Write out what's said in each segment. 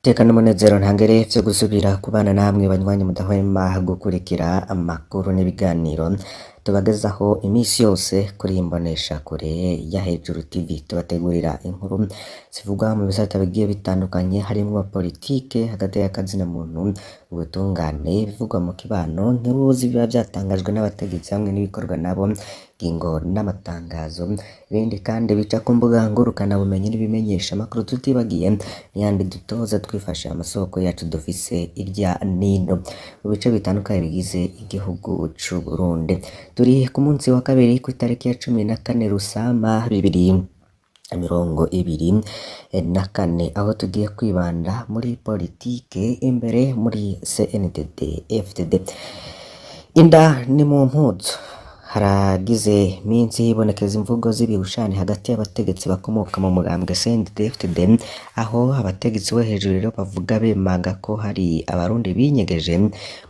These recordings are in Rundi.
Tekana umunezero ntangere vyo gusubira kubana namwe banywanyi mudahwema gukurikira amakuru n'ibiganiro tubagezaho imisi yose kuri imbonesha kure ya Hejuru TV tubategurira inkuru zivugwa mu bisata bigiye bitandukanye harimwo politike hagati y'akazina muntu ubutungane bivugwa mu kibano nk'uruzi biba vyatangajwe n'abategetsi hamwe n'ibikorwa nabo ingo n'amatangazo ibindi kandi bica ku mbuga ngurukana bumenyi n'ibimenyesha amakuru tutibagiye n'iyandi dutoza twifashe amasoko yacu dufise irya nino mu bice bitandukanye bigize igihugu c'u Burundi turi ku munsi wa kabiri ku itariki ya 14 Rusama 2024 aho tugiye kwibanda muri politike imbere muri CNDD FDD inda ni mu mpuzu haragize minsi hibonekeza imvugo z'ibihushani hagati y'abategetsi bakomoka mu mugambwe CNDD FDD aho abategetsi bo hejuru rero bavuga bemanga ko hari abarundi binyegeje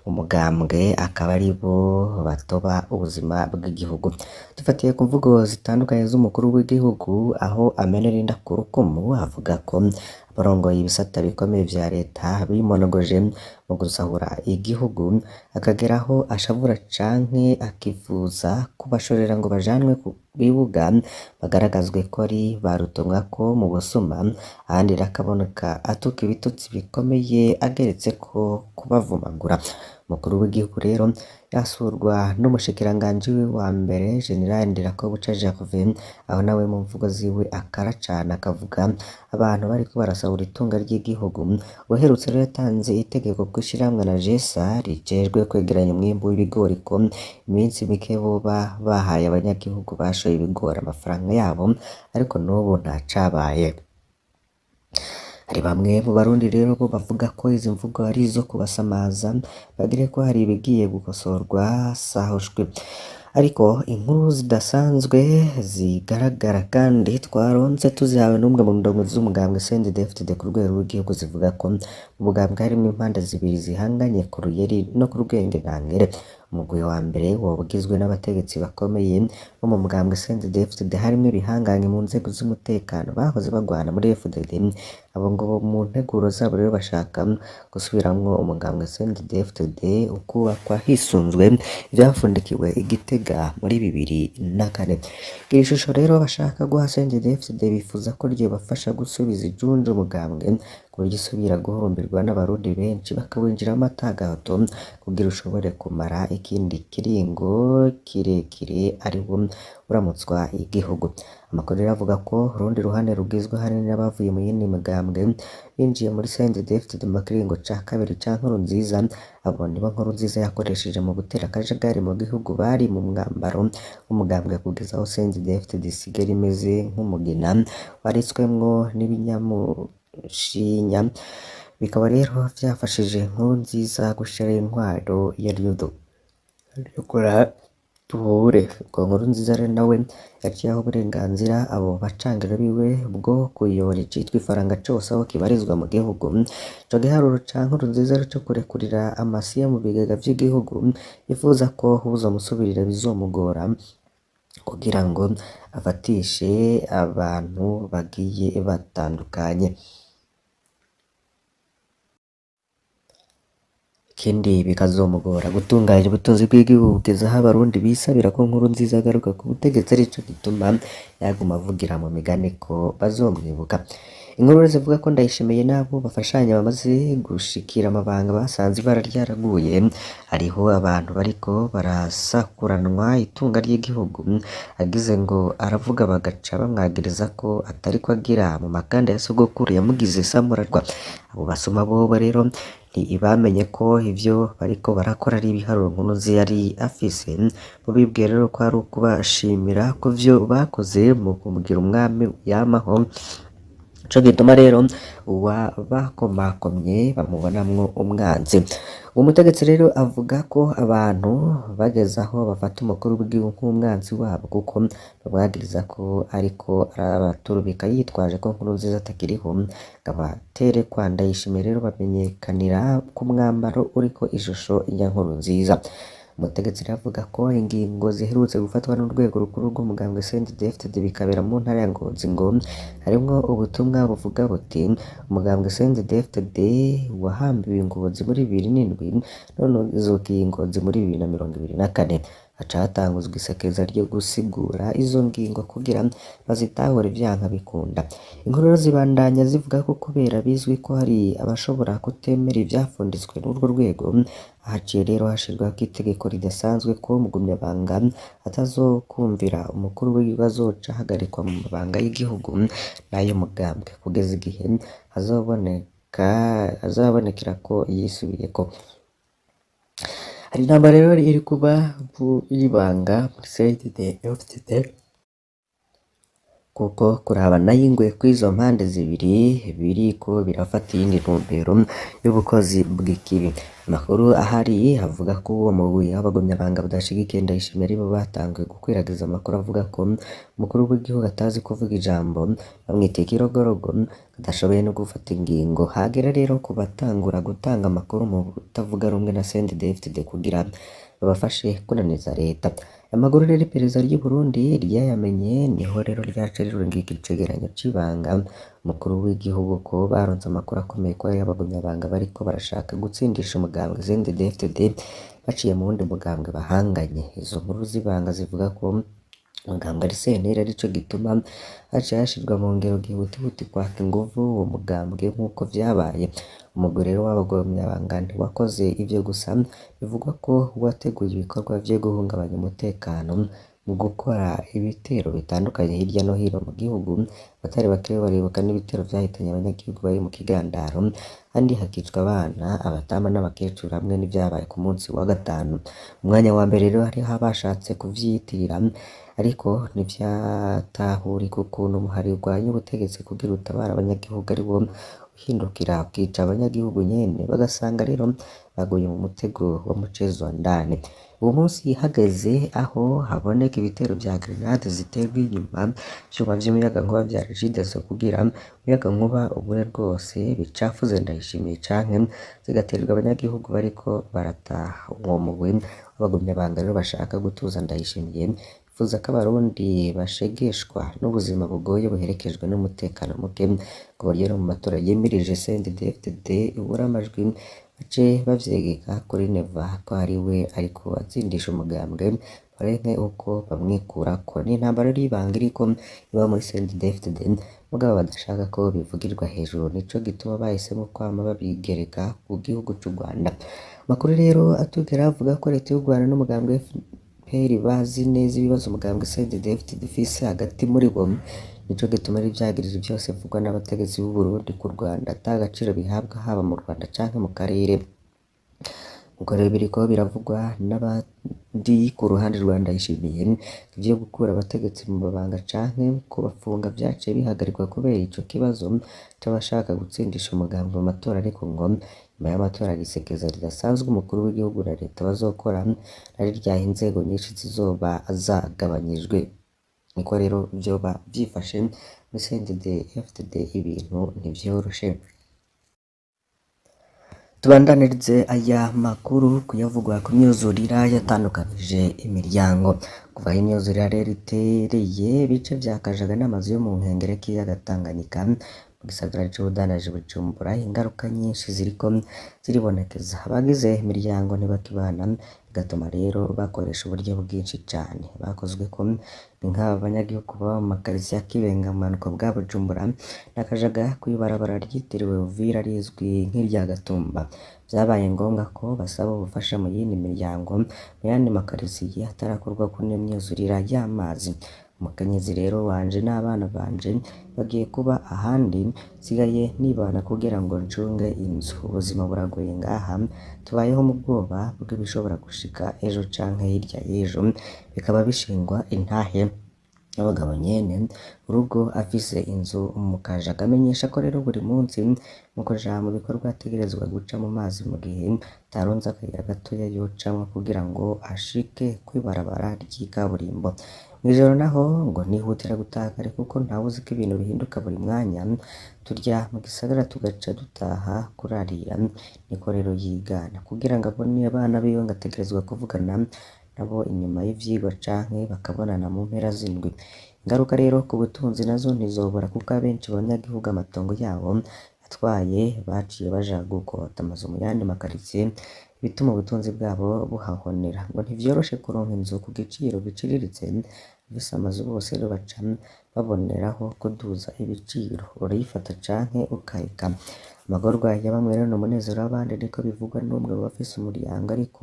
mu mugambwe akaba ari bo batoba ubuzima bw'igihugu dufatiye ku mvugo zitandukanye z'umukuru w'igihugu aho amenera inda ku rukumu avuga ko abarongoye ibisata bikomeye vya leta bimonogoje mu gusahura igihugu akageraho ashavura canke akifuza kubashorera ngo bajanwe ku bibuga bagaragazwe ko ari barutumwa ko mu busuma ahandi rakaboneka atuka ibitutsi bikomeye ageretse ko kubavumagura umukuru w'igihugu rero yasurwa n'umushikiranganji we wa mbere General Ndirakobuca Jacques aho nawe mu mvugo ziwe akaracana akavuga abantu bariko barasahura itunga ry'igihugu uherutse rero yatanze itegeko kw'ishiramwe na JESA rijejwe kwegeranya umwimbu w'ibigori ko iminsi mike boba bahaye abanyagihugu bashoye ibigori amafaranga yabo ariko n'ubu ntacabaye. Hari bamwe mu barundi rero bo bavuga ko izi mvugo ari izo kubasamaza bagire ko hari ibigiye gukosorwa sahoshwe ariko inkuru zidasanzwe zigaragara kandi twaronse tuzihawe n'umwe mu ndongo z'umugambwe CNDD FDD ku rwego rw'igihugu zivuga ko umugambwe harimo impande zibiri zihanganye ku ruyeri no ku rwenge ntangere umugwi wa mbere wabugizwe n'abategetsi bakomeye bo mu mugambwe CNDD FDD harimo ibihanganye mu nzego z'umutekano bahoze bagwana muri FDD abo ngo mu nteguro zabo rero bashaka gusubiramwo umugambwe CNDD FDD ukubakwa hisunzwe ivyafundikiwe Igitega muri 2004 iri shusho rero bashaka guha CNDD FDD bifuza ko ryo bafasha gusubiza ijunje umugambwe kuburyo isubira guhurumbirwa n'abarundi benshi bakawinjiramo atagahato kugira ushobore kumara ikindi kiringo kirekire ari wo uramutswa igihugu amakuru avuga ko urundi ruhande rugizwe hanini n'abavuye mu yindi migambwe binjiye muri CNDD FDD mu kiringo ca kabiri ca Nkurunziza abo nibo Nkurunziza yakoresheje mu gutera akajagari mu gihugu bari mu mwambaro w'umugambwe kugeza aho CNDD FDD isigara imeze nk'umugina waritswemwo n'ibinyamushinya bikaba rero vyafashije Nkurunziza gushira intwaro ya ryokora tuhure ubwo Nkurunziza rero nawe yaciyeho uburenganzira abo bacangiro biwe bwo kuyobora icitwa ifaranga cose aho kibarizwa mu gihugu ico giharuro ca Nkurunziza co kurekurira amasiya mu bigega vy'igihugu yifuza ko uzomusubirira bizomugora kugira ngo afatishe abantu bagiye batandukanye ikindi bikazomugora gutunganya ubutunzi bw'igihugu kugeza aho abarundi bisabira ko Nkurunziza agaruka ku butegetsi arico gituma yaguma avugira mu migani ko bazomwibuka inkuru zivuga ko Ndayishimiye nabo bafashanya bamaze gushikira amabanga basanze ibara ryaraguye hariho abantu bariko barasakuranwa itunga ry'igihugu agize ngo aravuga bagaca bamwagiriza ko atariko agira mu makanda ya sogokuru yamugize samurarwa abo basoma bobo rero ntibamenye ko ivyo bariko barakora ari ibiharuro Nkurunziza yari afise bo bibwiye rero ko ari ukubashimira ko vyo bakoze mu kumugira umwami yamaho ico gituma rero bakomakomye bamubonamwo umwanzi umutegetsi rero avuga ko abantu bageze aho bafata umukuru w'igihugu nk'umwanzi wabo kuko bamwagiriza ko ariko arabaturubika yitwaje ko Nkurunziza atakiriho ngabatere kwa Ndayishimiye rero bamenyekanira ku mwambaro uriko ishusho ya Nkurunziza umutegetsi aravuga ko ingingo ziherutse gufatwa n'urwego rukuru rw'umugambwe CNDD-FDD bikabera mu ntara ya Ngozi ngo harimwo ubutumwa buvuga buti umugambwe CNDD-FDD wahambiwe i Ngozi muri 2007 none uzokiye i Ngozi muri 2024 haca hatanguzwa isekeza ryo gusigura izo ngingo kugira bazitahure vyanka bikunda. Inkuru zibandanya zivuga ko kubera bizwi ko hari abashobora kutemera ivyafunditswe n'urwo rwego, haciye rero hashirwaho itegeko ridasanzwe ko Mugumyabanga atazokumvira umukuru w'igihugu azoca ahagarikwa mu mabanga y'igihugu n'ayo mugambwe kugeza igihe azabonekera ko yisubiyeko. Hari intambara rero iri kuba y'ibanga muri CNDD-FDD kuko kurabana y'ingwe kw'izo mpande zibiri biriko birafata iyindi ntumbero y'ubukozi bw'ikibi. Amakuru ahari avuga ko uwo mugwi w'abagumyabanga budashigikiye Ndayishimiye aribo batanguye gukwiragiza amakuru avuga ko umukuru w'igihugu atazi kuvuga ijambo, bamwita ikirogorogo, adashoboye no gufata ingingo. Hagera rero ku batangura gutanga amakuru mu butavuga rumwe na CNDD-FDD kugira babafashe kunaniza leta. Amaguru rero iperereza ry'u Burundi ryayamenye niho rero ryaca rirungika icegeranyo c'ibanga umukuru w'igihugu ko baronse amakuru akomeye ko abagumyabanga bariko barashaka gutsindisha umugambwe CNDD-FDD baciye mu wundi mugambwe bahanganye. Izo nkuru z'ibanga zivuga ko umugambwe ari CNL arico gituma haciye hashirwa mu ngero gihutihuti kwaka inguvu uwo mugambwe nk'uko vyabaye. Umugwi rero w'abagumyabanga ntiwakoze ivyo gusa, bivugwa ko wateguye ibikorwa vyo guhungabanya umutekano mu gukora ibitero bitandukanye hirya no hino mu gihugu. Abatari bake baribuka n'ibitero vyahitanye abanyagihugu bari mu Kigandaro, kandi hakicwa abana, abatama n'abakecuru hamwe n'ivyabaye ku munsi wa gatanu. Umwanya wa mbere rero hariho abashatse kuvyitirira ariko ntivyatahurika ukuntu umuhari urwanya ubutegetsi kugira utabara abanyagihugu ari wo uhindukira ukica abanyagihugu nyene, bagasanga rero baguye mu mutego wa muchezo wa ndani. Uwo munsi hageze aho haboneka ibitero vya grenade ziterwa inyuma vyuma vy'umuyagankuba vya Regideso kugira umuyagankuba ubure rwose bicafuze Ndayishimiye canke zigaterwa abanyagihugu bariko barataha. Uwo mugwi w'abagumyabanga rero bashaka gutuza Ndayishimiye bifuza ko abarundi bashegeshwa n'ubuzima bugoye buherekejwe n'umutekano muke ku buryo no mu matora yimirije CNDD-FDD ibura amajwi bace bavyegeka kuri Neva ko ari we ariko atsindisha umugambwe barenke uko bamwikurako. N'intambara y'ibanga iriko iba muri CNDD-FDD mugabo badashaka ko bivugirwa hejuru, nico gituma bahisemo kwama babigereka ku gihugu c'u Rwanda. Amakuru rero atugera avuga ko leta y'u Rwanda n'umugambwe bazi neza ibibazo umugambwe CNDD-FDD ifise hagati muri bo, nico gituma ari ivyagirije vyose bivugwa n'abategetsi b'u Burundi ku Rwanda ata agaciro bihabwa haba mu Rwanda canke mu karere. Ubwo rero biriko biravugwa n'abandi ku ruhande rwa Ndayishimiye ivyo gukura abategetsi mu mabanga canke kubafunga vyaciye bihagarikwa kubera ico kibazo c'abashaka gutsindisha umugambwe mu matora, ariko ngo nyuma y'amatora isekeza ridasanzwe umukuru w'igihugu na leta bazokora ari ryaha inzego nyinshi zizoba zagabanyijwe. Niko rero vyoba vyifashe muri CNDD-FDD, ibintu ntivyoroshe. Tubandanirize aya makuru kuyavugwa ku myuzurira yatandukanije imiryango. Kuva aho imyuzurira rero itereye ibice vya Kajaga n'amazu yo mu nkengera k'ikiyaga Tanganyika mu gisagara c'ubudandaji Bujumbura, ingaruka nyinshi ziriko ziribonekeza. Abagize imiryango ntibakibana, bigatuma rero bakoresha uburyo bwinshi cane. Bakozwe ko ni nk'abanyagihugu baba mu makaritsiye ya Kibenga mu bumanuko bwa Bujumbura na Kajaga kw'ibarabara ryitiriwe Uvira rizwi nk'irya Gatumba. Vyabaye ngombwa ko basaba ubufasha mu yindi miryango mu yandi makaritsiye hatarakorwa ko n'imyuzurira y'amazi. Umukenyezi rero wanje n'abana banje bagiye kuba ahandi, nsigaye nibana kugira ngo ncunge inzu. Ubuzima buragoye ngaha, tubayeho mu bwoba bw'ibishobora gushika ejo canke hirya y'ejo, bikaba bishingwa intahe n'abagabo nyene urugo afise inzu mu Kajaga. Amenyesha ko rero buri munsi mu kuja mu bikorwa ategerezwa guca mu mazi mu gihe taronze akayira gatoya yocamwo kugira ngo ashike kw'ibarabara ry'ikaburimbo. mw'ijoro naho ngo nihutira gutaha kare kuko ntawe uzi ko ibintu bihinduka buri mwanya, turya mu gisagara tugaca dutaha kurarira, niko rero yigana kugira ngo abone abana biwe ngo ategerezwa kuvugana nabo inyuma y'ivyigwa canke bakabonana mu mpera z'indwi. Ingaruka rero ku butunzi nazo ntizobura kuko abenshi mu banyagihugu amatongo yabo atwaye baciye baja gukota amazu mu yandi makaritsiye, bituma ubutunzi bwabo buhahonera. Ngo ntivyoroshe kuronka inzu ku giciro giciriritse, abafise amazu bose rero baca baboneraho kuduza ibiciro, urayifata canke ukayika. Amagorwa ya bamwe rero n'umunezero w'abandi niko bivugwa n'umwe mu bafise umuryango ariko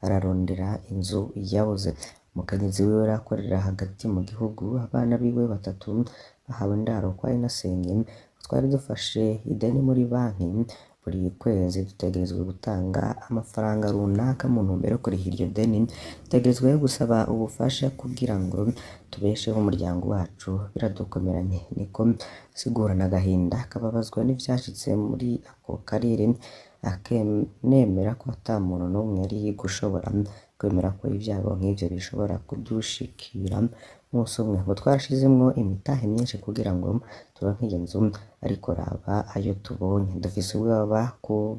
ararondera inzu yabuze. Umukenyezi wiwe arakorera hagati mu gihugu, abana biwe batatu bahawe indaro kwa inasenge. Twari dufashe ideni muri banki, buri kwezi dutegerezwa gutanga amafaranga runaka mu ntumbero yo kuriha iryo deni, dutegerezwa gusaba ubufasha kugira ngo tubesheho umuryango wacu, biradukomeranye. Niko sigurana agahinda kababazwa n'ivyashitse muri ako karere, akenemera ko ata muntu n'umwe yari gushobora kwemera ko ibyago nk'ivyo bishobora kudushikira umunsi umwe. Ngo twarashizemwo imitahe myinshi kugira ngo turonke iyo nzu, ariko raba ayo tubonye, dufise ubwoba ko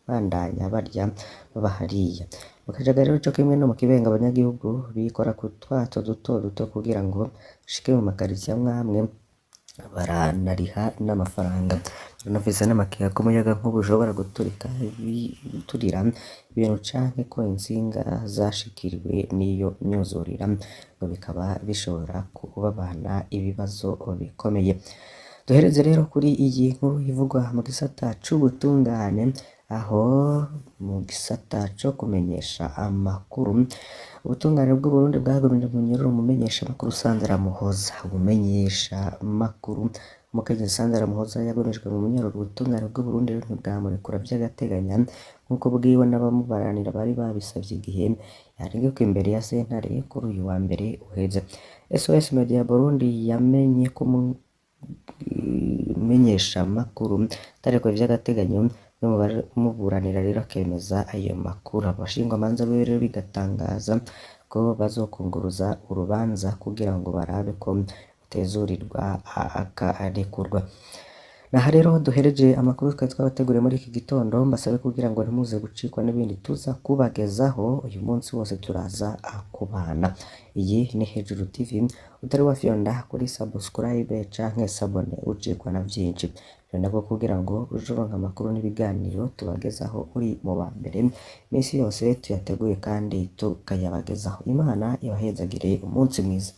bandanya barya baba hariya. Mu Kajagari rero co kimwe no mu Kibenga abanyagihugu bikora ku twato duto duto kugira ngo bashike mu makaritsiye amwe baranariha n'amafaranga. Tunafise n'amakenga ko umuyagankuba ushobora guturira ibintu canke ko intsinga zashikiriwe n'iyo myuzurira, ngo bikaba bishobora kubabana ibibazo bikomeye. Duhereze rero kuri iyi nkuru ivugwa mu gisata c'ubutungane, aho mu gisata co kumenyesha amakuru ubutungane bw'Uburundi bwagumije mu nyururu umumenyesha amakuru Sandra Muhoza. Umumenyesha amakuru umukenyezi Sandra Muhoza yagumijwe mu munyororo ubutungane bw'Uburundi rero ntibwamurekura vy'agateganya nk'uko bwiwe n'abamubaranira bari babisavye igihe yaregeka imbere ya sentare kuri uyu wa mbere uheze. SOS Media Burundi yamenye ko umumenyesha amakuru atarekwa vy'agateganyo muburanira rero akemeza ayo makuru. Abashingwamanza biwe rero bigatangaza ko bazokunguruza urubanza kugira ngo barabe ko utezurirwa akarekurwa. Naha rero duhereje amakuru twari twabateguriye muri iki gitondo, mbasabe kugira ngo ntimuze gucikwa n'ibindi tuza kubagezaho uyu munsi wose turaza kubana. Iyi ni Hejuru TV, utari wafyonda kuri subscribe canke sabone ucikwa na vyinshi. Nabwo kugira ngo uje uronka amakuru n'ibiganiro tubagezaho uri mu ba mbere iminsi yose tuyateguye kandi tukayabagezaho. Imana ibahezagire umunsi mwiza.